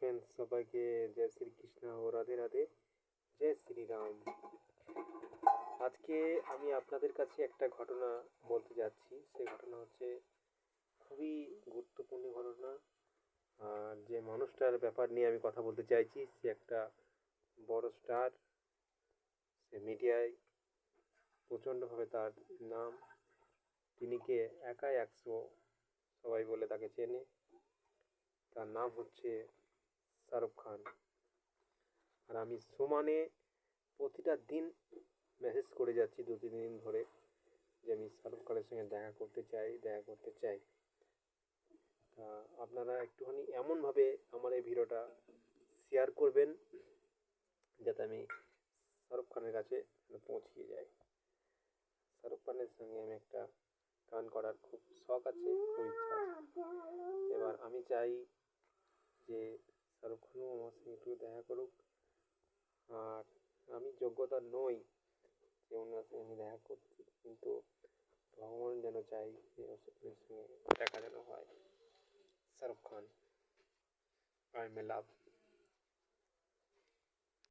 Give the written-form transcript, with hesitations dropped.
Friends, সবাইকে জয় শ্রীকৃষ্ণ ও রাধে রাধে, জয় শ্রীরাম। আজকে আমি আপনাদের কাছে একটা ঘটনা বলতে যাচ্ছি। সেই ঘটনা হচ্ছে খুবই গুরুত্বপূর্ণ ঘটনা। আর যে মানুষটার ব্যাপার নিয়ে আমি কথা বলতে চাইছি, সে একটা বড় স্টার। সে মিডিয়ায় প্রচণ্ডভাবে তার নাম। তিনি কে একাই 100 সবাই বলে তাকে চেনে। তার নাম হচ্ছে শাহরুখ খান। আর আমি সমানে প্রতিটা দিন মেসেজ করে যাচ্ছি 2-3 দিন ধরে যে আমি শাহরুখ খানের সঙ্গে দেখা করতে চাই। তা আপনারা একটুখানি এমনভাবে আমার এই ভিডিওটা শেয়ার করবেন যাতে আমি শাহরুখ খানের কাছে পৌঁছিয়ে যাই। শাহরুখ খানের সঙ্গে আমি একটা গান করার খুব শখ আছে, খুব ইচ্ছা আছে। এবার আমি চাই যে শাহরুখ খানও আমার সঙ্গে একটু দেখা করুক। আর আমি যোগ্যতা নই যে ওনার সঙ্গে আমি দেখা করছি, কিন্তু ভগবান যেন চাই যে ওর সঙ্গে দেখা যেন হয়। Shahrukh Khan, I M love.